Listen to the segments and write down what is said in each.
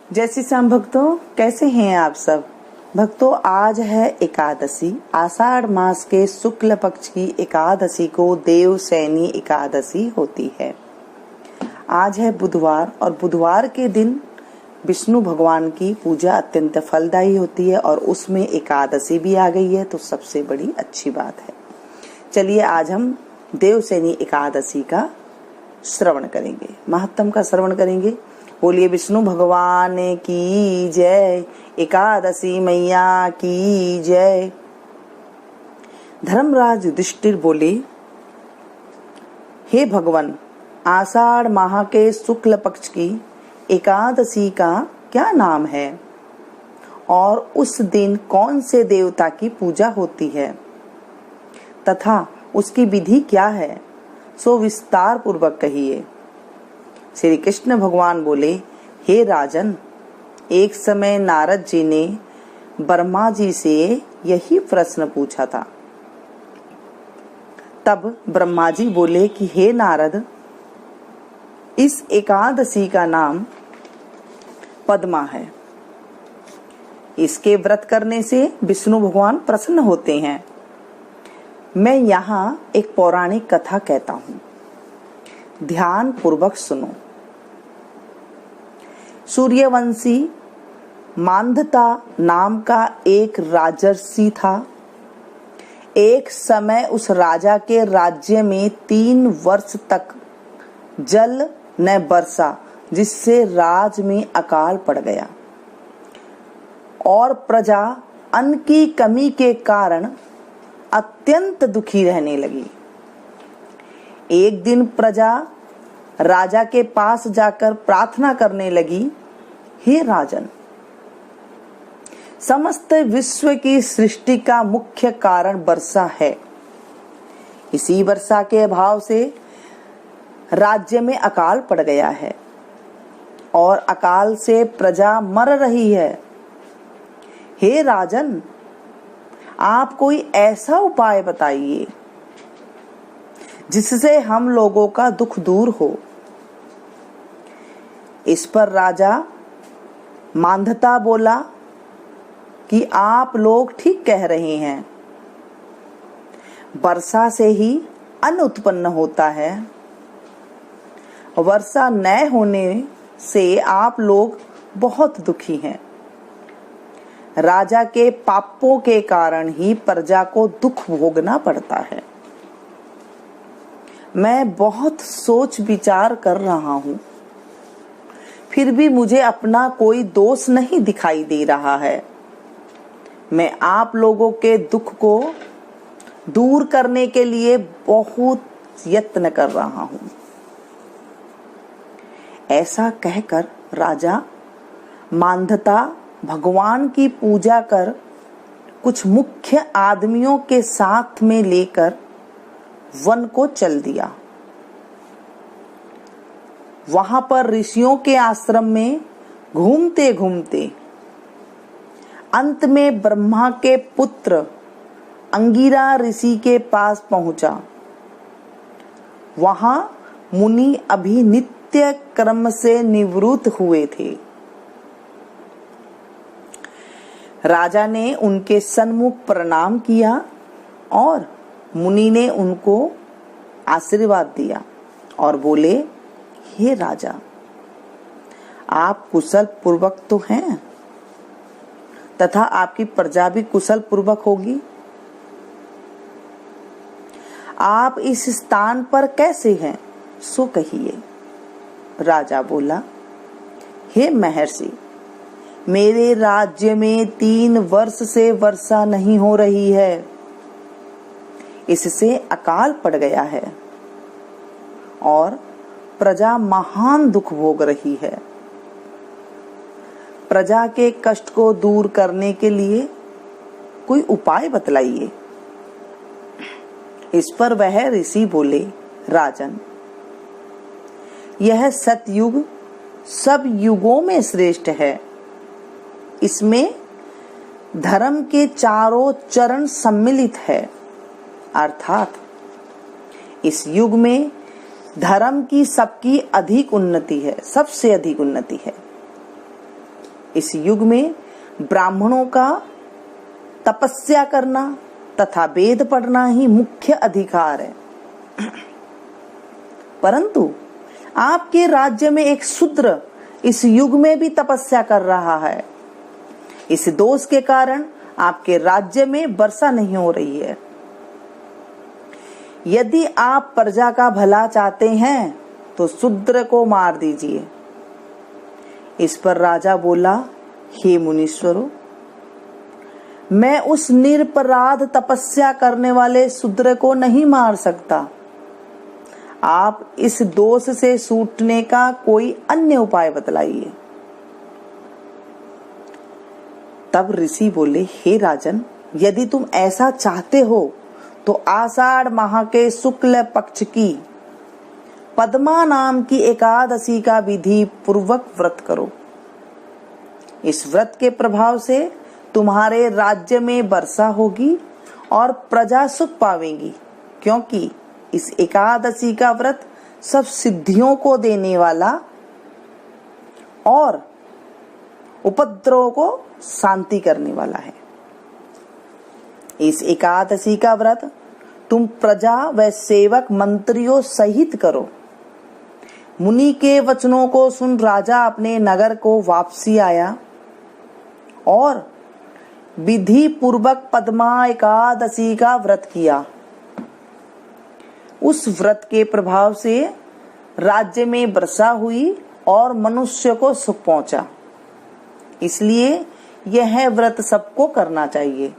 जय श्री श्याम भक्तों, कैसे हैं आप सब भक्तों। आज है एकादशी। आषाढ़ मास के शुक्ल पक्ष की एकादशी को देवशयनी एकादशी होती है। आज है बुधवार और बुधवार के दिन विष्णु भगवान की पूजा अत्यंत फलदायी होती है और उसमें एकादशी भी आ गई है, तो सबसे बड़ी अच्छी बात है। चलिए आज हम देवशयनी एकादशी का श्रवण करेंगे, महत्तम का श्रवण करेंगे। बोलिए विष्णु भगवान की जय, एकादशी मैया की जय। धर्मराज युधिष्ठिर बोले, हे भगवान, आषाढ़ माह के शुक्ल पक्ष की एकादशी का क्या नाम है और उस दिन कौन से देवता की पूजा होती है तथा उसकी विधि क्या है, सो विस्तार पूर्वक कहिए। श्री कृष्ण भगवान बोले, हे राजन, एक समय नारद जी ने ब्रह्मा जी से यही प्रश्न पूछा था। तब ब्रह्मा जी बोले कि हे नारद, इस एकादशी का नाम पद्मा है। इसके व्रत करने से विष्णु भगवान प्रसन्न होते हैं। मैं यहाँ एक पौराणिक कथा कहता हूँ, ध्यान पूर्वक सुनो। सूर्यवंशी मांधाता नाम का एक राजर्षि था। एक समय उस राजा के राज्य में 3 वर्ष तक जल न बरसा, जिससे राज में अकाल पड़ गया और प्रजा अन्न की कमी के कारण अत्यंत दुखी रहने लगी। एक दिन प्रजा राजा के पास जाकर प्रार्थना करने लगी, हे राजन, समस्त विश्व की सृष्टि का मुख्य कारण वर्षा है। इसी वर्षा के अभाव से राज्य में अकाल पड़ गया है और अकाल से प्रजा मर रही है। हे राजन, आप कोई ऐसा उपाय बताइए जिससे हम लोगों का दुख दूर हो। इस पर राजा मांधाता बोला कि आप लोग ठीक कह रहे हैं। वर्षा से ही अन्न उत्पन्न होता है। वर्षा न होने से आप लोग बहुत दुखी हैं। राजा के पापों के कारण ही प्रजा को दुख भोगना पड़ता है। मैं बहुत सोच विचार कर रहा हूँ, फिर भी मुझे अपना कोई दोष नहीं दिखाई दे रहा है। मैं आप लोगों के दुख को दूर करने के लिए बहुत यत्न कर रहा हूँ। ऐसा कहकर राजा मांधाता भगवान की पूजा कर कुछ मुख्य आदमियों के साथ में लेकर वन को चल दिया। वहां पर ऋषियों के आश्रम में घूमते घूमते अंत में ब्रह्मा के पुत्र अंगिरा ऋषि के पास पहुंचा। वहां मुनि अभी नित्य कर्म से निवृत्त हुए थे। राजा ने उनके सन्मुख प्रणाम किया और मुनि ने उनको आशीर्वाद दिया और बोले, हे राजा, आप कुशल पूर्वक तो हैं तथा आपकी प्रजा भी कुशल पूर्वक होगी। आप इस स्थान पर कैसे हैं, सो कहिए। राजा बोला, हे महर्षि, मेरे राज्य में 3 वर्ष से वर्षा नहीं हो रही है। इससे अकाल पड़ गया है और प्रजा महान दुख भोग रही है। प्रजा के कष्ट को दूर करने के लिए कोई उपाय बतलाइए। इस पर वह ऋषि बोले, राजन, यह सतयुग सब युगों में श्रेष्ठ है। इसमें धर्म के चारों चरण सम्मिलित है, अर्थात इस युग में धर्म की सबकी अधिक उन्नति है, सबसे अधिक उन्नति है। इस युग में ब्राह्मणों का तपस्या करना तथा वेद पढ़ना ही मुख्य अधिकार है। परंतु आपके राज्य में एक शूद्र इस युग में भी तपस्या कर रहा है। इस दोष के कारण आपके राज्य में वर्षा नहीं हो रही है। यदि आप प्रजा का भला चाहते हैं तो शूद्र को मार दीजिए। इस पर राजा बोला, हे मुनीश्वरों, मैं उस निरपराध तपस्या करने वाले शूद्र को नहीं मार सकता। आप इस दोष से छूटने का कोई अन्य उपाय बतलाइए। तब ऋषि बोले, हे राजन, यदि तुम ऐसा चाहते हो तो आषाढ़ माह के शुक्ल पक्ष की पद्मा नाम की एकादशी का विधि पूर्वक व्रत करो। इस व्रत के प्रभाव से तुम्हारे राज्य में वर्षा होगी और प्रजा सुख पावेगी, क्योंकि इस एकादशी का व्रत सब सिद्धियों को देने वाला और उपद्रव को शांति करने वाला है। इस एकादशी का व्रत तुम प्रजा व सेवक मंत्रियों सहित करो। मुनि के वचनों को सुन राजा अपने नगर को वापसी आया और विधि पूर्वक पद्मा एकादशी का व्रत किया। उस व्रत के प्रभाव से राज्य में वर्षा हुई और मनुष्य को सुख पहुंचा। इसलिए यह व्रत सबको करना चाहिए।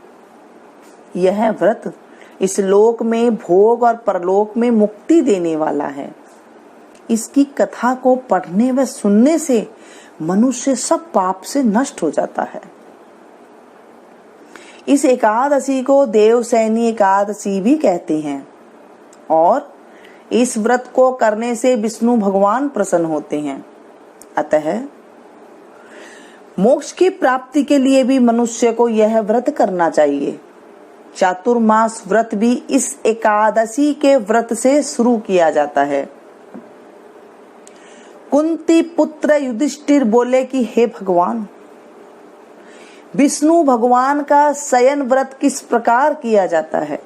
यह व्रत इस लोक में भोग और परलोक में मुक्ति देने वाला है। इसकी कथा को पढ़ने व सुनने से मनुष्य सब पाप से नष्ट हो जाता है। इस एकादशी को देवसैनी एकादशी भी कहते हैं और इस व्रत को करने से विष्णु भगवान प्रसन्न होते हैं। अतः मोक्ष की प्राप्ति के लिए भी मनुष्य को यह व्रत करना चाहिए। चातुर्मास व्रत भी इस एकादशी के व्रत से शुरू किया जाता है। कुंती पुत्र युधिष्ठिर बोले कि हे भगवान, विष्णु भगवान का शयन व्रत किस प्रकार किया जाता है,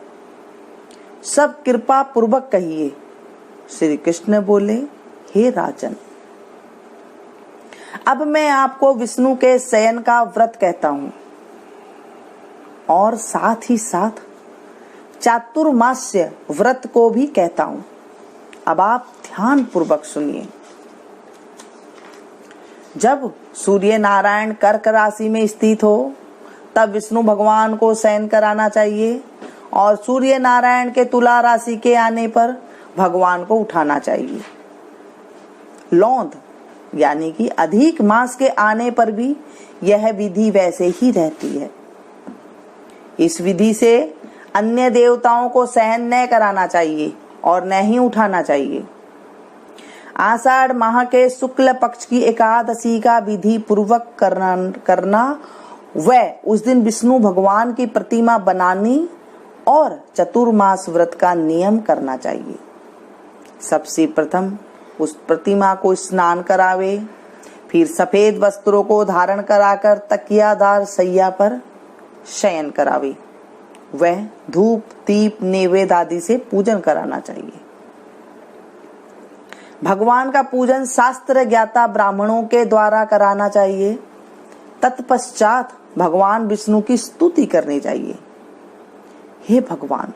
सब कृपा पूर्वक कहिए। श्री कृष्ण बोले, हे राजन, अब मैं आपको विष्णु के शयन का व्रत कहता हूं और साथ ही साथ चातुर्मास्य व्रत को भी कहता हूं। अब आप ध्यान पूर्वक सुनिए। जब सूर्य नारायण कर्क राशि में स्थित हो तब विष्णु भगवान को शयन कराना चाहिए और सूर्य नारायण के तुला राशि के आने पर भगवान को उठाना चाहिए। लौंद यानी कि अधिक मास के आने पर भी यह विधि वैसे ही रहती है। इस विधि से अन्य देवताओं को शयन न कराना चाहिए और न ही उठाना चाहिए। आषाढ़ माह के शुक्ल पक्ष की एकादशी का विधि पूर्वक करना व उस दिन विष्णु भगवान की प्रतिमा बनानी और चतुर्मास व्रत का नियम करना चाहिए। सबसे प्रथम उस प्रतिमा को स्नान करावे, फिर सफेद वस्त्रों को धारण कराकर तकियादार सैया पर शयन करावे। वह धूप दीप नैवेद्य आदि से पूजन कराना चाहिए। भगवान का पूजन शास्त्र ज्ञाता ब्राह्मणों के द्वारा कराना चाहिए। तत्पश्चात भगवान विष्णु की स्तुति करनी चाहिए। हे भगवान,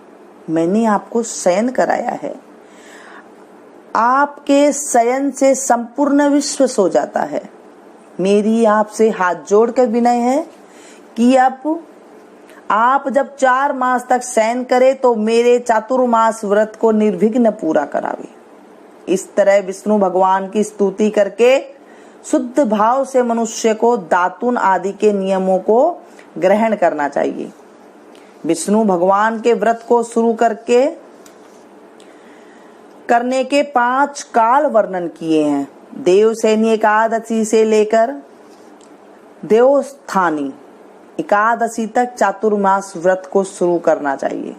मैंने आपको शयन कराया है। आपके शयन से संपूर्ण विश्व सो जाता है। मेरी आपसे हाथ जोड़कर विनय है कि अब आप जब 4 मास तक शयन करें तो मेरे चातुर्मास व्रत को निर्विघ्न पूरा करावे। इस तरह विष्णु भगवान की स्तुति करके शुद्ध भाव से मनुष्य को दातुन आदि के नियमों को ग्रहण करना चाहिए। विष्णु भगवान के व्रत को शुरू करने के 5 काल वर्णन किए हैं। देवसैनी एकादशी से लेकर देवस्थानी एकादशी तक चातुर्मास व्रत को शुरू करना चाहिए।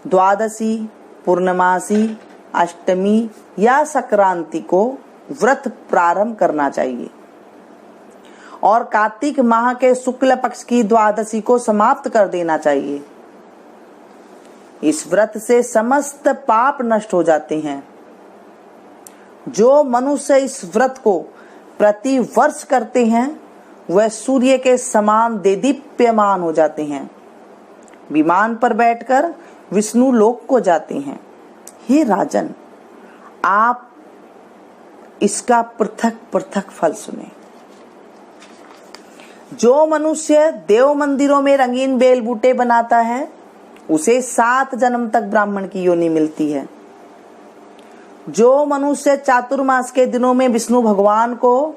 द्वादशी, पूर्णमासी, अष्टमी या संक्रांति को व्रत प्रारंभ करना चाहिए। और कार्तिक माह के शुक्ल पक्ष की द्वादशी को समाप्त कर देना चाहिए। इस व्रत से समस्त पाप नष्ट हो जाते हैं। जो मनुष्य इस व्रत को प्रति वर्ष करते हैं वह सूर्य के समान देदीप्यमान हो जाते हैं, विमान पर बैठकर विष्णु लोक को जाते हैं। हे राजन, आप इसका पृथक पृथक फल सुने। जो मनुष्य देव मंदिरों में रंगीन बेल बूटे बनाता है उसे 7 जन्म तक ब्राह्मण की योनि मिलती है। जो मनुष्य चातुर्मास के दिनों में विष्णु भगवान को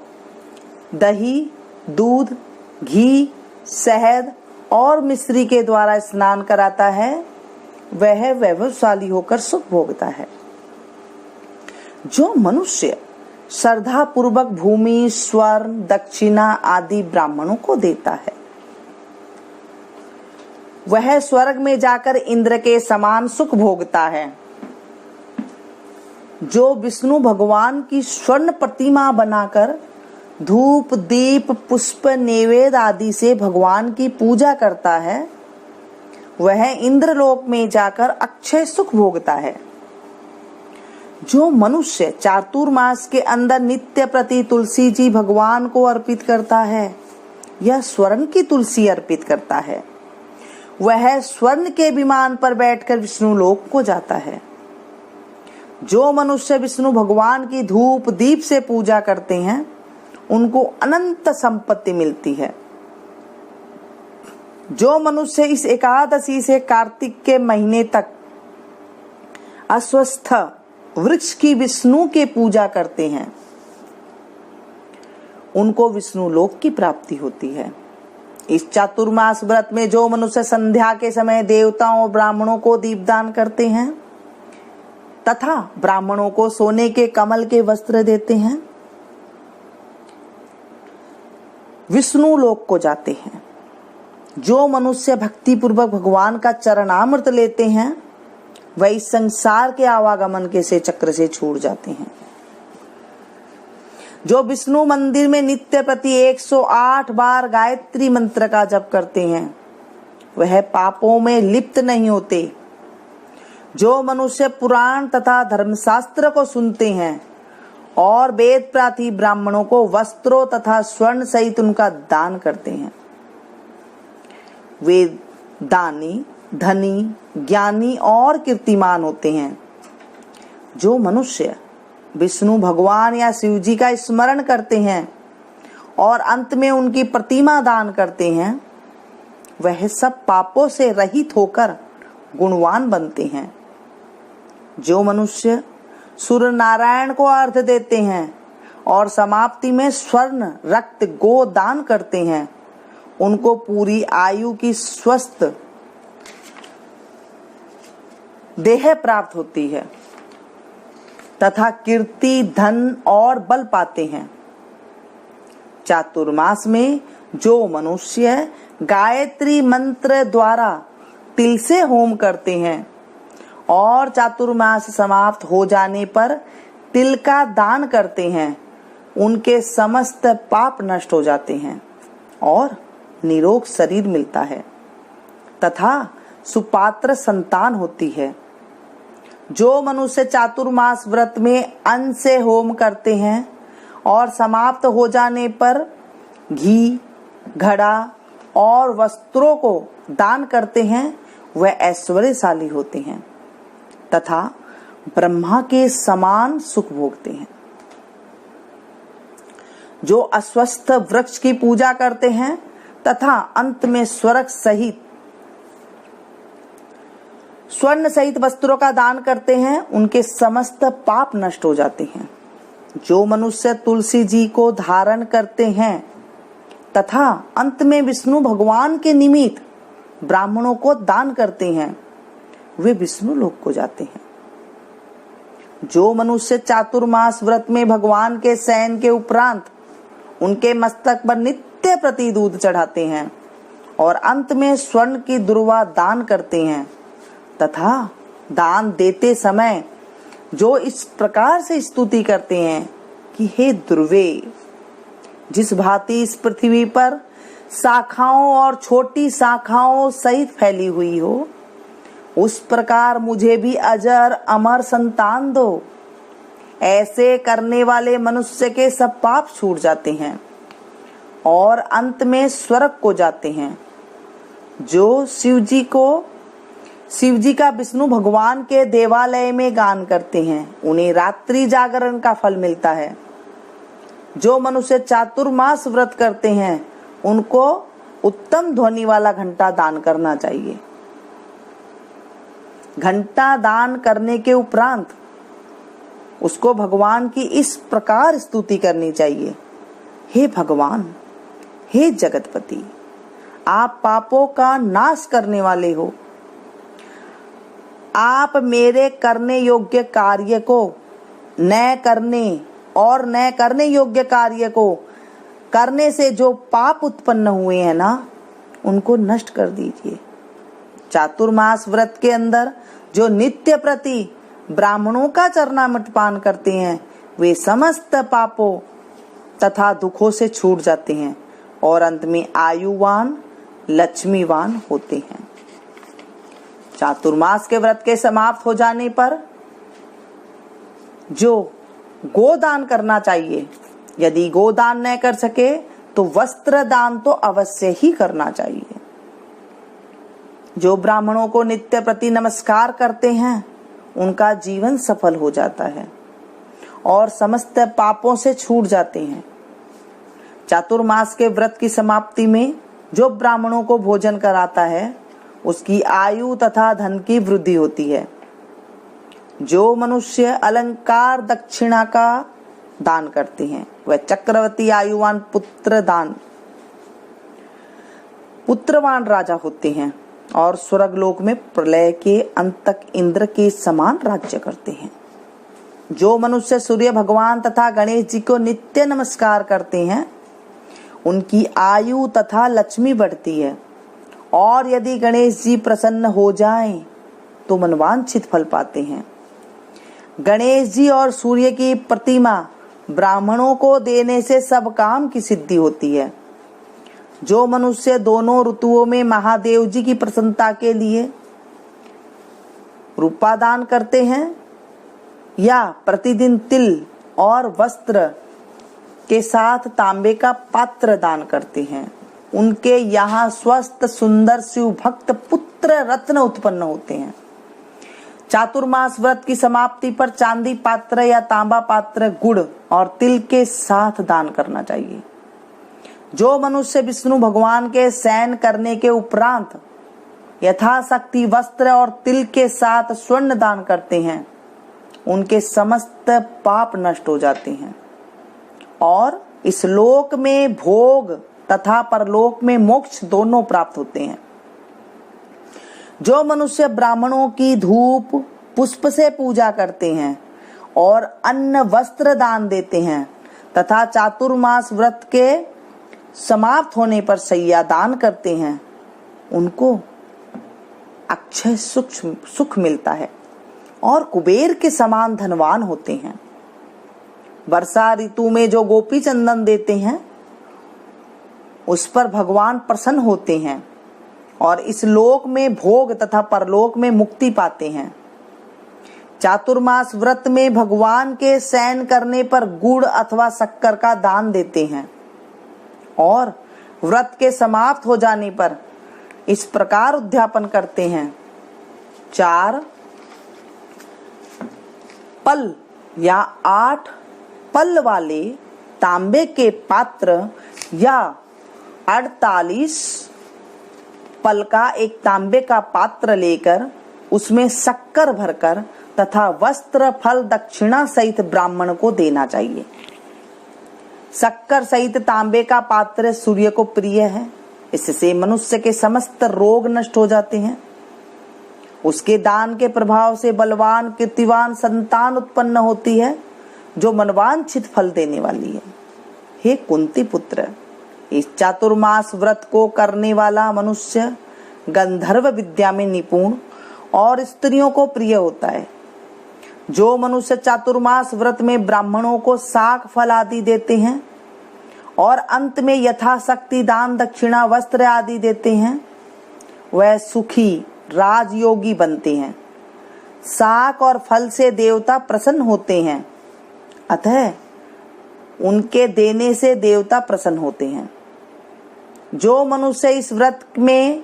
दही, दूध, घी, शहद और मिश्री के द्वारा स्नान कराता है वह वैभवशाली होकर सुख भोगता है। जो मनुष्य श्रद्धा पूर्वक भूमि, स्वर्ण, दक्षिणा आदि ब्राह्मणों को देता है वह स्वर्ग में जाकर इंद्र के समान सुख भोगता है। जो विष्णु भगवान की स्वर्ण प्रतिमा बनाकर धूप, दीप, पुष्प, नैवेद्य आदि से भगवान की पूजा करता है वह इंद्रलोक में जाकर अक्षय सुख भोगता है। जो मनुष्य चातुर्मास के अंदर नित्य प्रति तुलसी जी भगवान को अर्पित करता है या स्वर्ण की तुलसी अर्पित करता है वह स्वर्ण के विमान पर बैठकर विष्णु लोक को जाता है। जो मनुष्य विष्णु भगवान की धूप दीप से पूजा करते हैं उनको अनंत संपत्ति मिलती है। जो मनुष्य इस एकादशी से कार्तिक के महीने तक अश्वत्थ वृक्ष की विष्णु के पूजा करते हैं उनको विष्णु लोक की प्राप्ति होती है। इस चातुर्मास व्रत में जो मनुष्य संध्या के समय देवताओं और ब्राह्मणों को दीपदान करते हैं तथा ब्राह्मणों को सोने के कमल के वस्त्र देते हैं विष्णु लोक को जाते हैं। जो मनुष्य भक्ति पूर्वक भगवान का चरणामृत लेते हैं वह इस संसार के आवागमन के से चक्र से छूट जाते हैं। जो विष्णु मंदिर में नित्य प्रति 108 बार गायत्री मंत्र का जप करते हैं वह पापों में लिप्त नहीं होते। जो मनुष्य पुराण तथा धर्मशास्त्र को सुनते हैं और वेद प्रार्थी ब्राह्मणों को वस्त्रों तथा स्वर्ण सहित उनका दान करते हैं वे दानी, धनी, ज्ञानी और कीर्तिमान होते हैं। जो मनुष्य विष्णु भगवान या शिव जी का स्मरण करते हैं और अंत में उनकी प्रतिमा दान करते हैं वह सब पापों से रहित होकर गुणवान बनते हैं। जो मनुष्य सूर्य नारायण को अर्घ्य देते हैं और समाप्ति में स्वर्ण, रक्त, गो दान करते हैं उनको पूरी आयु की स्वस्थ देह प्राप्त होती है तथा कीर्ति, धन और बल पाते हैं। चातुर्मास में जो मनुष्य गायत्री मंत्र द्वारा तिल से होम करते हैं और चातुर्मास समाप्त हो जाने पर तिल का दान करते हैं उनके समस्त पाप नष्ट हो जाते हैं और निरोग शरीर मिलता है तथा सुपात्र संतान होती है। जो मनुष्य चातुर्मास व्रत में अन्न से होम करते हैं और समाप्त हो जाने पर घी, घड़ा और वस्त्रों को दान करते हैं वह ऐश्वर्यशाली होते हैं तथा ब्रह्मा के समान सुख भोगते हैं। जो अश्वत्थ वृक्ष की पूजा करते हैं तथा अंत में स्वर्ण सहित वस्त्रों का दान करते हैं उनके समस्त पाप नष्ट हो जाते हैं। जो मनुष्य तुलसी जी को धारण करते हैं तथा अंत में विष्णु भगवान के निमित्त ब्राह्मणों को दान करते हैं वे विष्णु लोक को जाते हैं। जो मनुष्य चातुर्मास व्रत में भगवान के शयन के उपरांत उनके मस्तक पर नित्य प्रति दूध चढ़ाते हैं और अंत में स्वर्ण की दुर्वा दान करते हैं तथा दान देते समय जो इस प्रकार से स्तुति करते हैं कि हे दुर्वे, जिस भांति इस पृथ्वी पर शाखाओं और छोटी शाखाओं सहित फैली हुई हो, उस प्रकार मुझे भी अजर अमर संतान दो। ऐसे करने वाले मनुष्य के सब पाप छूट जाते हैं और अंत में स्वर्ग को जाते हैं। जो शिव जी का विष्णु भगवान के देवालय में गान करते हैं, उन्हें रात्रि जागरण का फल मिलता है। जो मनुष्य चातुर्मास व्रत करते हैं, उनको उत्तम ध्वनि वाला घंटा दान करना चाहिए। घंटा दान करने के उपरांत उसको भगवान की इस प्रकार स्तुति करनी चाहिए। हे भगवान, हे जगतपति, आप पापों का नाश करने वाले हो। आप मेरे करने योग्य कार्य को न करने योग्य कार्य को करने से जो पाप उत्पन्न हुए हैं ना, उनको नष्ट कर दीजिए। चातुर्मास व्रत के अंदर जो नित्य प्रति ब्राह्मणों का चरणामृत पान करते हैं, वे समस्त पापों तथा दुखों से छूट जाते हैं और अंत में आयुवान लक्ष्मीवान होते हैं। चातुर्मास के व्रत के समाप्त हो जाने पर जो गोदान करना चाहिए, यदि गोदान न कर सके तो वस्त्र दान तो अवश्य ही करना चाहिए। जो ब्राह्मणों को नित्य प्रति नमस्कार करते हैं, उनका जीवन सफल हो जाता है और समस्त पापों से छूट जाते हैं। चातुर्मास के व्रत की समाप्ति में जो ब्राह्मणों को भोजन कराता है, उसकी आयु तथा धन की वृद्धि होती है। जो मनुष्य अलंकार दक्षिणा का दान करते हैं, वह चक्रवर्ती आयुवान पुत्रवान राजा होते हैं और स्वर्गलोक में प्रलय के अंत तक इंद्र के समान राज्य करते हैं। जो मनुष्य सूर्य भगवान तथा गणेश जी को नित्य नमस्कार करते हैं, उनकी आयु तथा लक्ष्मी बढ़ती है और यदि गणेश जी प्रसन्न हो जाएं, तो मनवांछित फल पाते हैं। गणेश जी और सूर्य की प्रतिमा ब्राह्मणों को देने से सब काम की सिद्धि होती है। जो मनुष्य दोनों ऋतुओं में महादेव जी की प्रसन्नता के लिए रूपादान करते हैं या प्रतिदिन तिल और वस्त्र के साथ तांबे का पात्र दान करते हैं, उनके यहाँ स्वस्थ सुंदर शिव भक्त पुत्र रत्न उत्पन्न होते हैं। चातुर्मास व्रत की समाप्ति पर चांदी पात्र या तांबा पात्र गुड़ और तिल के साथ दान करना चाहिए। जो मनुष्य विष्णु भगवान के शयन करने के उपरांत यथाशक्ति वस्त्र और तिल के साथ स्वर्ण दान करते हैं, उनके समस्त पाप नष्ट हो जाते हैं और इस लोक में भोग तथा परलोक में मोक्ष दोनों प्राप्त होते हैं। जो मनुष्य ब्राह्मणों की धूप पुष्प से पूजा करते हैं और अन्न वस्त्र दान देते हैं तथा चातुर्मास व्रत के समाप्त होने पर शय्या दान करते हैं, उनको अक्षय सुख मिलता है और कुबेर के समान धनवान होते हैं। वर्षा ऋतु में जो गोपी चंदन देते हैं, उस पर भगवान प्रसन्न होते हैं और इस लोक में भोग तथा परलोक में मुक्ति पाते हैं। चातुर्मास व्रत में भगवान के शयन करने पर गुड़ अथवा शक्कर का दान देते हैं और व्रत के समाप्त हो जाने पर इस प्रकार उद्यापन करते हैं। 4 पल या 8 पल वाले तांबे के पात्र या 48 पल का एक तांबे का पात्र लेकर उसमें शक्कर भरकर तथा वस्त्र फल दक्षिणा सहित ब्राह्मण को देना चाहिए। शक्कर सहित तांबे का पात्र सूर्य को प्रिय है, इससे मनुष्य के समस्त रोग नष्ट हो जाते हैं। उसके दान के प्रभाव से बलवान कीर्तिवान संतान उत्पन्न होती है, जो मनवांछित फल देने वाली है। हे कुंती पुत्र, इस चातुर्मास व्रत को करने वाला मनुष्य गंधर्व विद्या में निपुण और स्त्रियों को प्रिय होता है। जो मनुष्य चातुर्मास व्रत में ब्राह्मणों को शाक फल आदि देते हैं और अंत में यथाशक्ति दान दक्षिणा वस्त्र आदि देते हैं, वह सुखी राजयोगी बनते हैं। शाक और फल से देवता प्रसन्न होते हैं, अतः उनके देने से देवता प्रसन्न होते हैं। जो मनुष्य इस व्रत में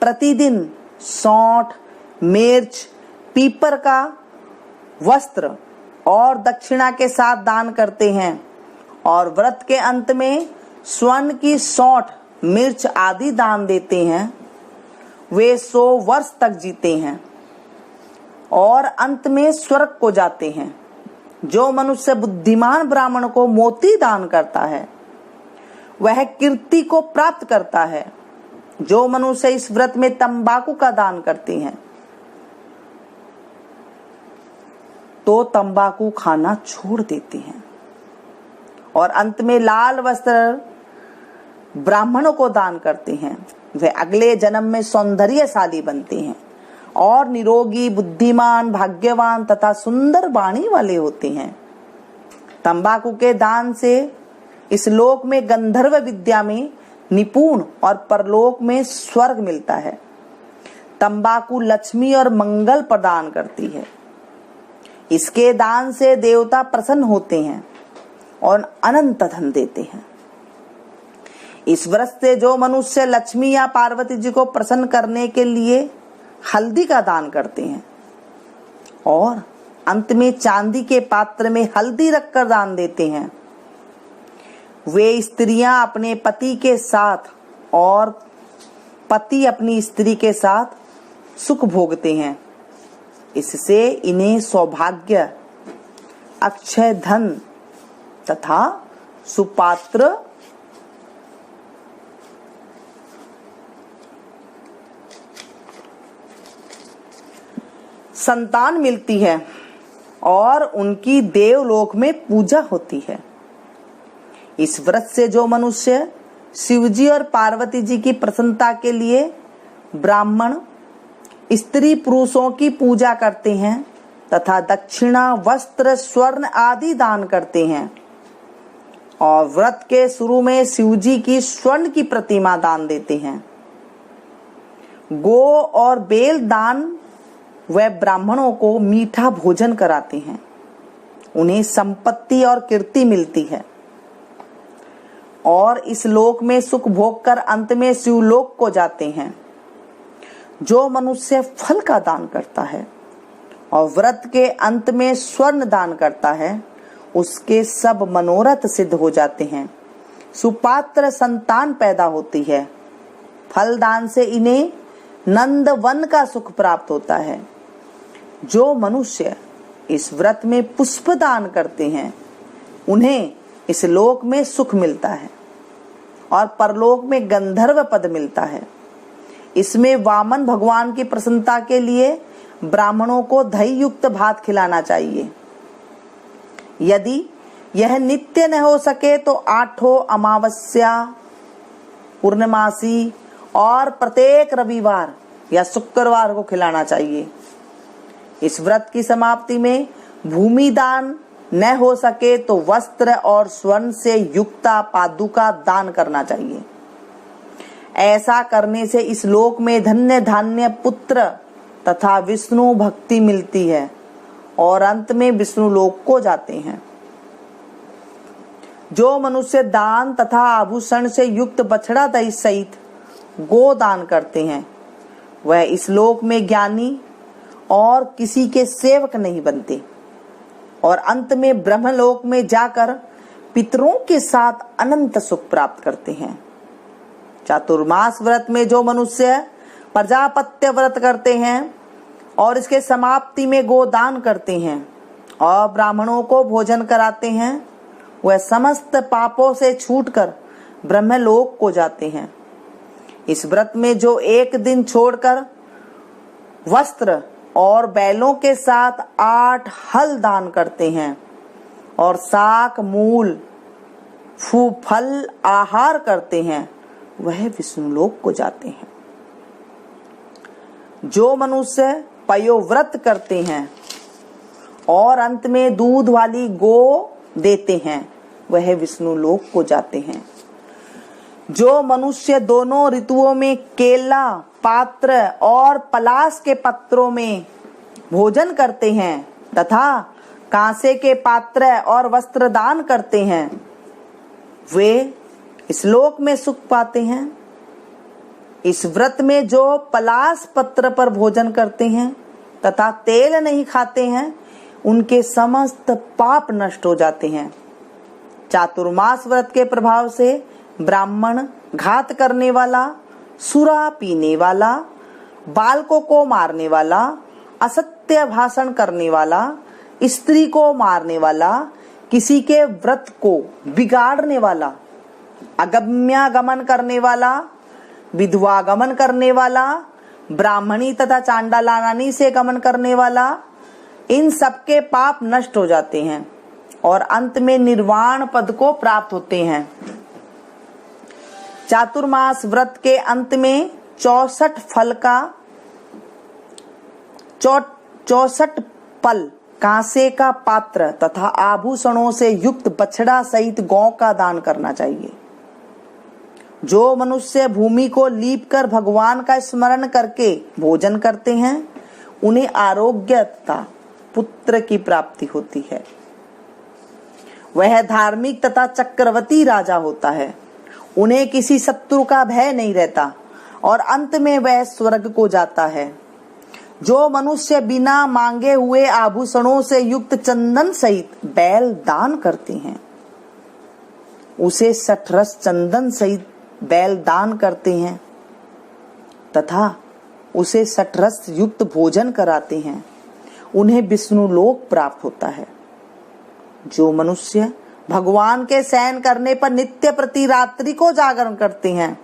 प्रतिदिन सौंठ, मिर्च, पीपर का वस्त्र और दक्षिणा के साथ दान करते हैं और व्रत के अंत में स्वर्ण की सौंठ, मिर्च आदि दान देते हैं, वे 100 वर्ष तक जीते हैं और अंत में स्वर्ग को जाते हैं। जो मनुष्य बुद्धिमान ब्राह्मण को मोती दान करता है, वह कीर्ति को प्राप्त करता है। जो मनुष्य इस व्रत में तंबाकू का दान करते हैं, तो तंबाकू खाना छोड़ देते हैं और अंत में लाल वस्त्र ब्राह्मणों को दान करते हैं, वे अगले जन्म में सौंदर्यशाली बनते हैं और निरोगी, बुद्धिमान, भाग्यवान तथा सुंदर वाणी वाले होते हैं। तंबाकू के दान से इस लोक में गंधर्व विद्या में निपुण और परलोक में स्वर्ग मिलता है। तंबाकू लक्ष्मी और मंगल प्रदान करती है। इसके दान से देवता प्रसन्न होते हैं और अनंत धन देते हैं। इस व्रत से जो मनुष्य लक्ष्मी या पार्वती जी को प्रसन्न करने के लिए हल्दी का दान करते हैं और अंत में चांदी के पात्र में हल्दी रखकर दान देते हैं, वे स्त्रियां अपने पति के साथ और पति अपनी स्त्री के साथ सुख भोगते हैं। इससे इन्हें सौभाग्य, अक्षय धन तथा सुपात्र संतान मिलती है और उनकी देवलोक में पूजा होती है। इस व्रत से जो मनुष्य शिवजी और पार्वती जी की प्रसन्नता के लिए ब्राह्मण, स्त्री पुरुषों की पूजा करते हैं तथा दक्षिणा, वस्त्र, स्वर्ण आदि दान करते हैं और व्रत के शुरू में शिवजी की स्वर्ण की प्रतिमा दान देते हैं, गो और बेल दान व ब्राह्मणों को मीठा भोजन कराते हैं, उन्हें संपत्ति और कीर्ति मिलती है और इस लोक में सुख भोग कर अंत में शिवलोक को जाते हैं। जो मनुष्य फल का दान करता है और व्रत के अंत में स्वर्ण दान करता है, उसके सब मनोरथ सिद्ध हो जाते हैं, सुपात्र संतान पैदा होती है। फल दान से इन्हें नंद वन का सुख प्राप्त होता है। जो मनुष्य इस व्रत में पुष्प दान करते हैं, उन्हें इस लोक में सुख मिलता है और परलोक में गंधर्व पद मिलता है। इसमें वामन भगवान की प्रसन्नता के लिए ब्राह्मणों को दही युक्त भात खिलाना चाहिए। यदि यह नित्य न हो सके तो 8 अमावस्या, पूर्णमासी और प्रत्येक रविवार या शुक्रवार को खिलाना चाहिए। इस व्रत की समाप्ति में भूमि दान न हो सके तो वस्त्र और स्वर्ण से युक्ता पादुका दान करना चाहिए। ऐसा करने से इस लोक में धन्य धान्य, पुत्र तथा विष्णु भक्ति मिलती है और अंत में विष्णु लोक को जाते हैं। जो मनुष्य दान तथा आभूषण से युक्त बछड़ा दही सहित गो दान करते हैं, वह इस लोक में ज्ञानी और किसी के सेवक नहीं बनते और अंत में ब्रह्मलोक में जाकर पितरों के साथ अनंत सुख प्राप्त करते हैं। चातुर्मास व्रत में जो मनुष्य प्रजापत्य व्रत करते हैं और इसके समाप्ति में गोदान करते हैं और ब्राह्मणों को भोजन कराते हैं, वह समस्त पापों से छूटकर ब्रह्मलोक को जाते हैं। इस व्रत में जो एक दिन छोड़कर वस्त्र और बैलों के साथ 8 हल दान करते हैं और शाक, मूल, फल आहार करते हैं, वह विष्णुलोक को जाते हैं। जो मनुष्य पयोव्रत करते हैं और अंत में दूध वाली गो देते हैं, वह विष्णु लोक को जाते हैं। जो मनुष्य दोनों ऋतुओं में केला पात्र और पलाश के पत्रों में भोजन करते हैं तथा कांसे के पात्र और वस्त्र दान करते हैं, वे इस लोक में सुख पाते हैं। इस व्रत में जो पलाश पत्र पर भोजन करते हैं तथा तेल नहीं खाते हैं, उनके समस्त पाप नष्ट हो जाते हैं। चातुर्मास व्रत के प्रभाव से ब्राह्मण, घात करने वाला, सुरा पीने वाला, बालकों को मारने वाला, असत्य भाषण करने वाला, स्त्री को मारने वाला, किसी के व्रत को बिगाड़ने वाला, अगम्यागमन करने वाला, विधवा गमन करने वाला, ब्राह्मणी तथा चांडालानी से गमन करने वाला, इन सबके पाप नष्ट हो जाते हैं और अंत में निर्वाण पद को प्राप्त होते हैं। चातुर्मास व्रत के अंत में 64 पल कांसे का पात्र तथा आभूषणों से युक्त बछड़ा सहित गौ का दान करना चाहिए। जो मनुष्य भूमि को लीप कर भगवान का स्मरण करके भोजन करते हैं, उन्हें आरोग्य तथा पुत्र की प्राप्ति होती है। वह धार्मिक तथा चक्रवर्ती राजा होता है। उन्हें किसी शत्रु का भय नहीं रहता और अंत में वह स्वर्ग को जाता है। जो मनुष्य बिना मांगे हुए आभूषणों से युक्त चंदन सहित बैल दान करते हैं, उसे 60 रस चंदन सहित बैल दान करते हैं तथा उसे 60 रस युक्त भोजन कराते हैं, उन्हें विष्णु लोक प्राप्त होता है। जो मनुष्य भगवान के शयन करने पर नित्य प्रति रात्रि को जागरण करते हैं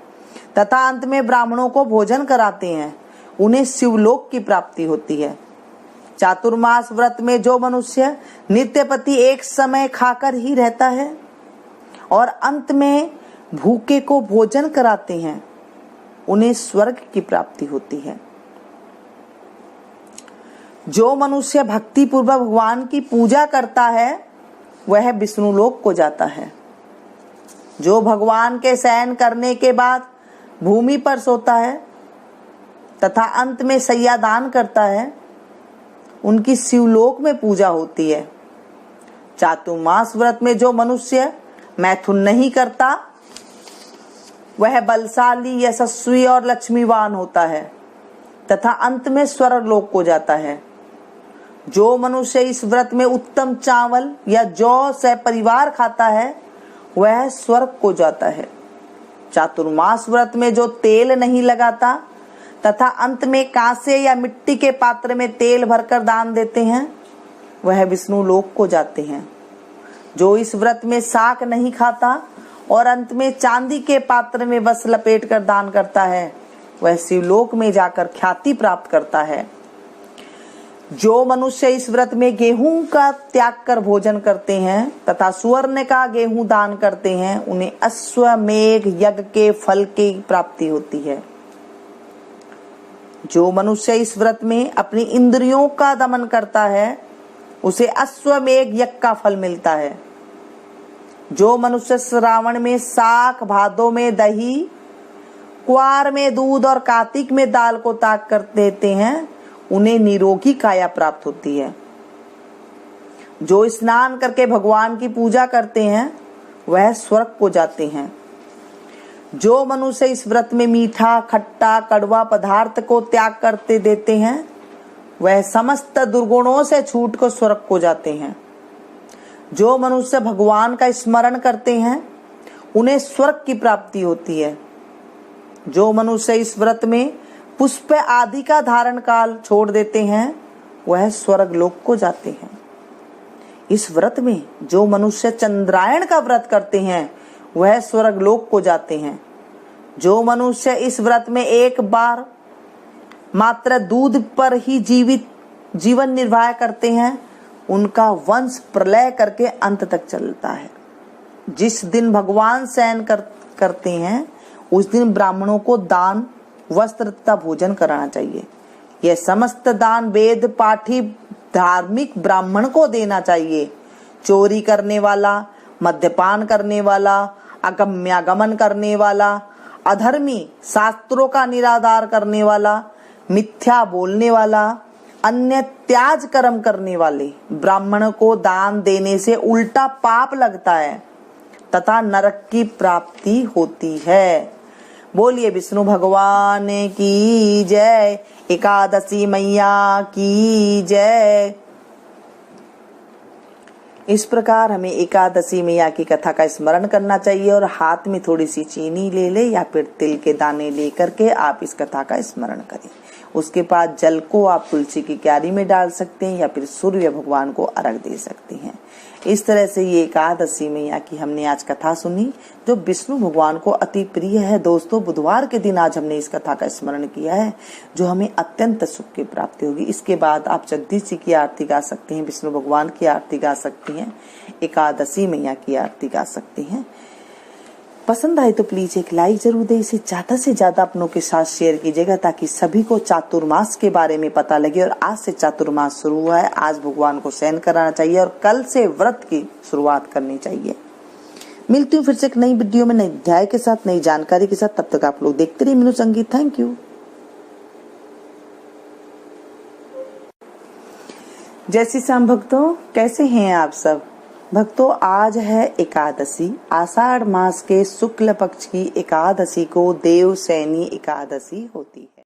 तथा अंत में ब्राह्मणों को भोजन कराते हैं, उन्हें शिवलोक की प्राप्ति होती है। चातुर्मास व्रत में जो मनुष्य नित्य प्रति एक समय खाकर ही रहता है और अंत में भूखे को भोजन कराते हैं, उन्हें स्वर्ग की प्राप्ति होती है। जो मनुष्य भक्ति पूर्वक भगवान की पूजा करता है, वह विष्णु लोक को जाता है। जो भगवान के शयन करने के बाद भूमि पर सोता है तथा अंत में शय्या दान करता है, उनकी शिवलोक में पूजा होती है। चातुर्मास व्रत में जो मनुष्य मैथुन नहीं करता, वह बलशाली, यशस्वी और लक्ष्मीवान होता है तथा अंत में स्वर्ग लोक को जाता है। जो मनुष्य इस व्रत में उत्तम चावल या जौ से परिवार खाता है, वह स्वर्ग को जाता है। चातुर्मास व्रत में जो तेल नहीं लगाता तथा अंत में कांसे या मिट्टी के पात्र में तेल भरकर दान देते हैं, वह विष्णु लोक को जाते हैं। जो इस व्रत में शाक नहीं खाता और अंत में चांदी के पात्र में वस्त्र लपेट कर दान करता है, वह शिवलोक में जाकर ख्याति प्राप्त करता है। जो मनुष्य इस व्रत में गेहूं का त्याग कर भोजन करते हैं तथा स्वर्ण का गेहूं दान करते हैं, उन्हें अश्वमेघ यज्ञ के फल की प्राप्ति होती है। जो मनुष्य इस व्रत में अपनी इंद्रियों का दमन करता है, उसे अश्वमेघ यज्ञ का फल मिलता है। जो मनुष्य श्रावण में साग, भादों में दही, क्वार में दूध और कार्तिक में दाल को त्याग कर देते हैं, उन्हें निरोगी काया प्राप्त होती है। जो स्नान करके भगवान की पूजा करते हैं, वह स्वर्ग को जाते हैं। जो मनुष्य इस व्रत में मीठा, खट्टा, कड़वा पदार्थ को त्याग करते देते हैं, वह समस्त दुर्गुणों से छूट कर स्वर्ग को जाते हैं। जो मनुष्य भगवान का स्मरण करते हैं, उन्हें स्वर्ग की प्राप्ति होती है। जो मनुष्य इस व्रत में पुष्प आदि का धारण काल छोड़ देते हैं, वह स्वर्ग लोक को जाते हैं। इस व्रत में जो मनुष्य चंद्रायण का व्रत करते हैं, वह स्वर्ग लोक को जाते हैं। जो मनुष्य इस व्रत में एक बार मात्र दूध पर ही जीवन निर्वाह करते हैं, उनका वंश प्रलय करके अंत तक चलता है। जिस दिन भगवान शयन करते हैं, उस दिन ब्राह्मणों को दान, वस्त्र तथा भोजन कराना चाहिए। यह समस्त दान वेद पाठी धार्मिक ब्राह्मण को देना चाहिए। चोरी करने वाला, मद्यपान करने वाला, अगम्यागमन करने वाला, अधर्मी, शास्त्रों का निरादर करने वाला, मिथ्या बोलने वाला, अन्य त्याज कर्म करने वाले, ब्राह्मण को दान देने से उल्टा पाप लगता है तथा नरक की प्राप्ति होती है। बोलिए विष्णु भगवान की जय, एकादशी मैया की जय। इस प्रकार हमें एकादशी मैया की कथा का स्मरण करना चाहिए और हाथ में थोड़ी सी चीनी ले ले या फिर तिल के दाने लेकर के आप इस कथा का स्मरण करें। उसके बाद जल को आप तुलसी की क्यारी में डाल सकते हैं या फिर सूर्य भगवान को अर्घ दे सकते हैं। इस तरह से ये एकादशी मैया की हमने आज कथा सुनी जो विष्णु भगवान को अति प्रिय है। दोस्तों, बुधवार के दिन आज हमने इस कथा का स्मरण किया है जो हमें अत्यंत सुख की प्राप्ति होगी। इसके बाद आप जगदीश जी की आरती गा सकते हैं, विष्णु भगवान की आरती गा सकती हैं, एकादशी मैया की आरती गा सकती हैं। पसंद आए तो प्लीज एक लाइक जरूर दे, इसे ज्यादा से ज्यादा अपनों के साथ शेयर कीजिएगा ताकि सभी को चातुर्मास के बारे में पता लगे। और आज से चातुर्मास शुरू हुआ है, आज भगवान को शयन कराना चाहिए और कल से व्रत की शुरुआत करनी चाहिए। मिलती हूँ फिर से एक नई वीडियो में नई अध्याय के साथ, नई जानकारी के साथ। तब तक आप लोग देखते रहिए मीनू संगीत। Thank you. जय श्री श्याम भक्तों, कैसे हैं आप सब। भक्तों, आज है एकादशी, आषाढ़ मास के शुक्ल पक्ष की एकादशी को देवशयनी एकादशी होती है।